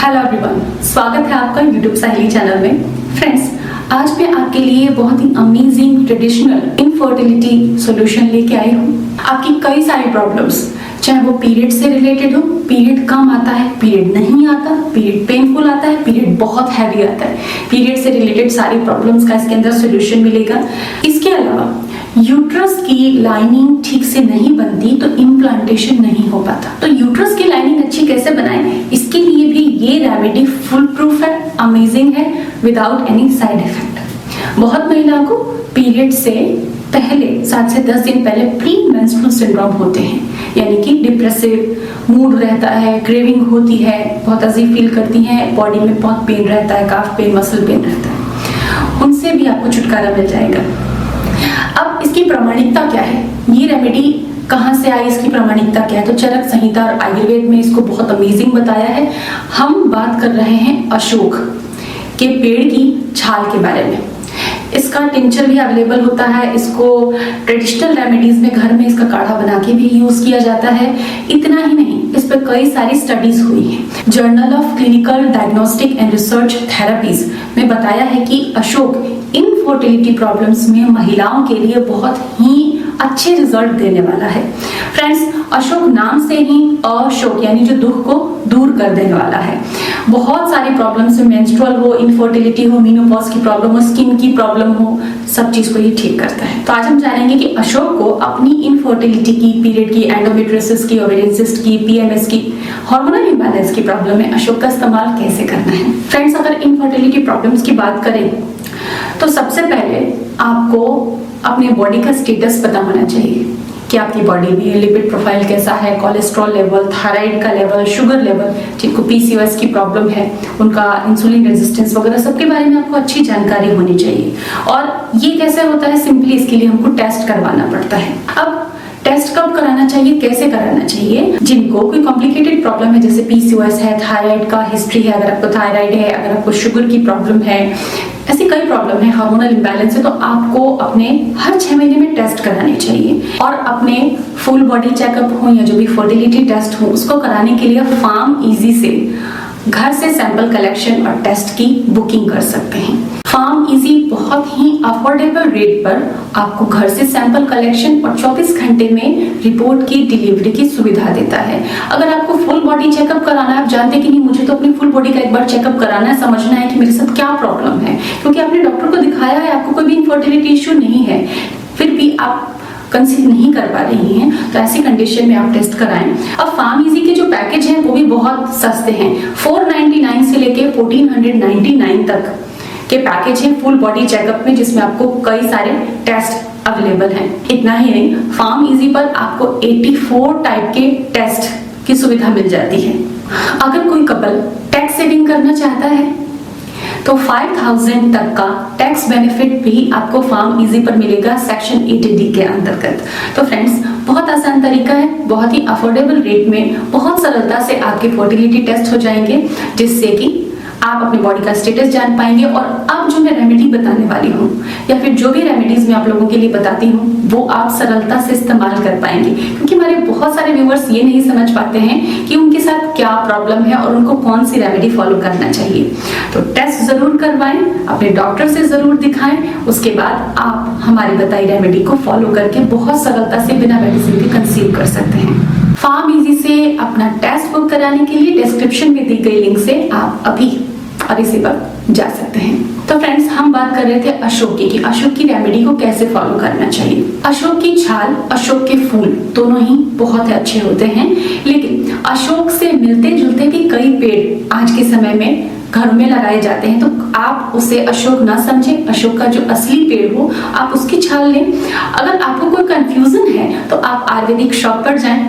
Hello everyone, स्वागत है आपका यूट्यूब साहिली चैनल में। फ्रेंड्स, आज मैं आपके लिए बहुत ही अमेजिंग ट्रेडिशनल इनफर्टिलिटी सॉल्यूशन लेके आई हूँ। आपकी कई सारी प्रॉब्लम्स, चाहे वो पीरियड से रिलेटेड हो, पीरियड कम आता है, पीरियड नहीं आता, पीरियड पेनफुल आता है, पीरियड बहुत हैवी आता है, पीरियड से रिलेटेड सारी प्रॉब्लम्स का इसके अंदर सॉल्यूशन मिलेगा। इसके अलावा यूट्रस की लाइनिंग ठीक से नहीं बनती तो इम्प्लांटेशन नहीं हो पाता। तो यूट्रस की लाइनिंग अच्छी कैसे बनाएं, इसके लिए भी ये रेमेडी फुल प्रूफ है, अमेजिंग है, विदाउट एनी साइड इफेक्ट। बहुत महिलाओं को पीरियड से पहले 7 से 10 दिन पहले प्री मेंस्ट्रुअल सिंड्रोम होते हैं, यानी कि डिप्रेसिव मूड रहता है, क्रेविंग होती है, बहुत अजीब फील करती हैं, बॉडी में बहुत पेन रहता है, काफ पेन, मसल पेन रहता है। उनसे भी आपको छुटकारा मिल जाएगा। अब इसकी प्रामाणिकता क्या है, ये रेमेडी कहाँ से आई, इसकी प्रामाणिकता क्या है? तो चरक संहिता और आयुर्वेद में इसको बहुत अमेजिंग बताया है। हम बात कर रहे हैं अशोक के पेड़ की छाल के बारे में। इसका टिंचर भी अवेलेबल होता है, इसको ट्रेडिशनल रेमेडीज में घर में इसका काढ़ा बना के भी यूज किया जाता है। इतना ही नहीं, इस पर कई सारी स्टडीज हुई हैं। Journal of clinical diagnostic and research therapies में बताया है कि अशोक इनफर्टिलिटी प्रॉब्लम्स में महिलाओं के लिए बहुत ही अच्छे रिजल्ट देने वाला है। फ्रेंड्स, अशोक नाम से ही अशोक यानी जो दुख को दूर कर देने वाला है। बहुत सारी प्रॉब्लम्स में, मेंस्ट्रुअल हो, इनफर्टिलिटी हो, मेनोपॉज की प्रॉब्लम हो, स्किन की प्रॉब्लम हो, सब चीज को ये ठीक करता है। तो आज हम जानेंगे कि अशोक को अपनी इनफर्टिलिटी की, पीरियड की, एंडोमेट्रियोसिस की, ओवेरियन सिस्ट की, पीएमएस की, हार्मोनल इंबैलेंस की प्रॉब्लम में अशोक का इस्तेमाल कैसे करना है। फ्रेंड्स, अगर इनफर्टिलिटी प्रॉब्लम्स की बात करें तो सबसे पहले आपको अपने बॉडी का स्टेटस पता होना चाहिए कि आपकी बॉडी में लिपिड प्रोफाइल कैसा है, कोलेस्ट्रॉल लेवल, थायराइड का लेवल, शुगर लेवल, जिनको पीसीओएस की प्रॉब्लम है, उनका इंसुलिन रेजिस्टेंस वगैरह सबके बारे में आपको अच्छी जानकारी होनी चाहिए। और ये कैसे होता है, सिंपली इसके लिए हमको टेस्ट करवाना पड़ता है। अब टेस्ट कब कराना चाहिए, कैसे कराना चाहिए? जिनको कोई कॉम्प्लिकेटेड प्रॉब्लम है, जैसे पीसीओएस है, थायराइड का हिस्ट्री है, अगर आपको थायराइड है, अगर आपको शुगर की प्रॉब्लम है, ऐसी कई प्रॉब्लम है, हार्मोनल इंबैलेंस है, तो आपको अपने हर 6 महीने में टेस्ट कराने चाहिए। और अपने फुल बॉडी चेकअप हो या जो भी फर्टिलिटी टेस्ट हो, उसको कराने के लिए फार्म इजी से घर से सैंपल कलेक्शन और टेस्ट की बुकिंग कर सकते हैं। फार्म इजी बहुत ही अफोर्डेबल रेट पर आपको घर से सैंपल कलेक्शन और 24 घंटे में रिपोर्ट की डिलीवरी की सुविधा देता है। अगर आपको फुल बॉडी चेकअप कराना है, आप जानते कि नहीं, मुझे तो अपनी फुल बॉडी का एक बार चेकअप कराना है, समझना है कि मेरे साथ क्या प्रॉब्लम है, क्योंकि आपने डॉक्टर को दिखाया है, आपको कोई भी इनफर्टिलिटी इश्यू नहीं है, फिर भी आप कंसीव नहीं कर पा रही हैं, तो ऐसी कंडीशन में आप टेस्ट कराएं। अब फार्म इजी के जो पैकेज हैं वो भी बहुत सस्ते हैं। 499 से लेके 1499 तक के पैकेज है फुल बॉडी चेकअप में, जिसमें आपको कई सारे टेस्ट अवेलेबल हैं। इतना ही नहीं, फार्म इजी पर आपको 84 टाइप के टेस्ट की सुविधा मिल जाती है। अगर कोई कपल टैक्स सेविंग करना चाहता है तो 5000 तक का टैक्स बेनिफिट भी आपको फार्म इजी पर मिलेगा सेक्शन 80D के अंतर्गत। तो फ्रेंड्स, बहुत आसान तरीका है, बहुत ही अफोर्डेबल रेट में बहुत सरलता से आपके फर्टिलिटी टेस्ट हो जाएंगे, जिससे कि आप अपनी बॉडी का स्टेटस जान पाएंगे। और अब जो मैं रेमेडी बताने वाली हूँ, या फिर जो भी रेमेडीज मैं आप लोगों के लिए बताती हूँ, वो आप सरलता से इस्तेमाल कर पाएंगे, क्योंकि हमारे बहुत सारे व्यूअर्स ये नहीं समझ पाते हैं कि उनके साथ क्या प्रॉब्लम है और उनको कौन सी रेमेडी फॉलो करना चाहिए। तो टेस्ट जरूर करवाएं, अपने डॉक्टर से जरूर दिखाएं, उसके बाद आप हमारी बताई रेमेडी को फॉलो करके बहुत सरलता से बिना मेडिसिन के कंसीव कर सकते हैं। फार्म इजी से अपना टेस्ट बुक कराने के लिए डिस्क्रिप्शन में दी गई लिंक से आप अभी और इसी पर जा सकते हैं। तो फ्रेंड्स, हम बात कर रहे थे अशोक की, कि अशोक की रेमेडी को कैसे फॉलो करना चाहिए। अशोक की छाल, अशोक के फूल दोनों ही बहुत अच्छे होते हैं, लेकिन अशोक से मिलते जुलते भी कई पेड़ आज के समय में घरों में लगाए जाते हैं। तो आप उसे अशोक ना समझें, अशोक का जो असली पेड़ हो आप उसकी छाल लें। अगर आपको कोई कंफ्यूजन है तो आप आयुर्वेदिक शॉप पर जाएं,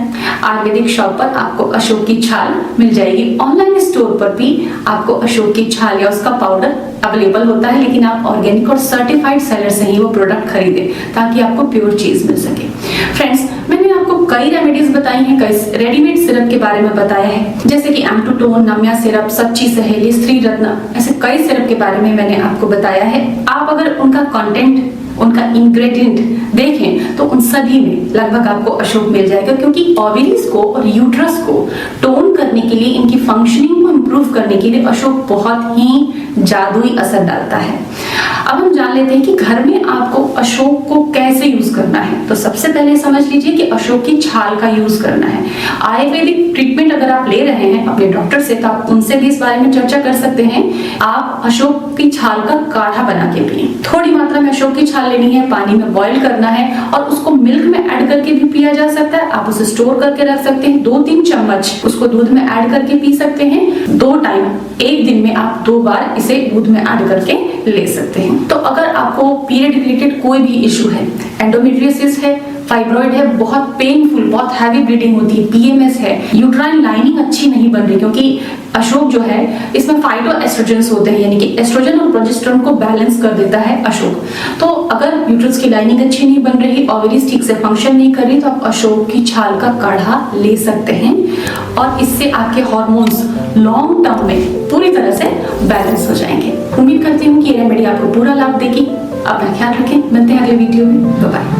आयुर्वेदिक शॉप पर आपको अशोक की छाल मिल जाएगी। ऑनलाइन स्टोर पर भी आपको अशोक की छाल या उसका पाउडर अवेलेबल होता है, लेकिन आप ऑर्गेनिक और सर्टिफाइड सेलर से ही वो प्रोडक्ट खरीदें, ताकि आपको प्योर चीज मिल सके। फ्रेंड्स, मैंने आपको कई रेमेडीज बताई हैं, कई रेडीमेड सिरप के बारे में बताया है, जैसे कि एम2टोन, नम्या सिरप, सच्ची सहेली, स्त्री रत्न, ऐसे कई सिरप के बारे में मैंने आपको बताया है। आप अगर उनका कंटेंट, उनका इंग्रेडिएंट देखें तो उन सभी में लगभग आपको अशोक मिल जाएगा, क्योंकि ओवरीज को और यूट्रस को टोन करने के लिए, इनकी फंक्शनिंग को इंप्रूव करने के लिए अशोक बहुत ही जादुई असर डालता है। अब हम जान लेते हैं कि घर में आपको अशोक को कैसे यूज करना है। तो सबसे पहले समझ लीजिए कि अशोक की छाल का यूज करना है। आयुर्वेदिक ट्रीटमेंट अगर आप ले रहे हैं अपने डॉक्टर से तो आप उनसे भी इस बारे में चर्चा कर सकते हैं। आप अशोक की छाल का काढ़ा बना के पिए। थोड़ी मात्रा में अशोक की छाल लेनी है, पानी में बॉईल करना है और उसको मिल्क में ऐड करके भी पिया जा सकता है। आप उसे स्टोर करके रख सकते हैं। 2-3 चम्मच उसको दूध में ऐड करके पी सकते हैं। 2 टाइम, एक दिन में आप 2 बार इसे दूध में ऐड करके ले सकते हैं। तो अगर आपको पीरियड रिलेटेड कोई भी इशू है, एंडोमेट्रियोसिस है, फाइब्रॉइड है, बहुत पेनफुल, बहुत हैवी ब्लीडिंग होती है, पीएमएस है, यूट्राइन लाइनिंग अच्छी नहीं बन रही, क्योंकि अशोक जो है इसमें फाइटो एस्ट्रोजेंस होते हैं, यानी कि एस्ट्रोजन और प्रोजेस्टेरोन को बैलेंस कर देता है अशोक। तो अगर यूट्रस की लाइनिंग अच्छी नहीं बन रही, ओवरीज ठीक से फंक्शन नहीं कर रही, तो आप अशोक की छाल का काढ़ा ले सकते हैं और इससे आपके हार्मोन्स लॉन्ग टर्म में पूरी तरह से बैलेंस हो जाएंगे। उम्मीद करती हूँ कि ये रेमेडी आपको पूरा लाभ देगी। अपना ख्याल रखें, मिलते हैं अगले वीडियो में। Bye bye.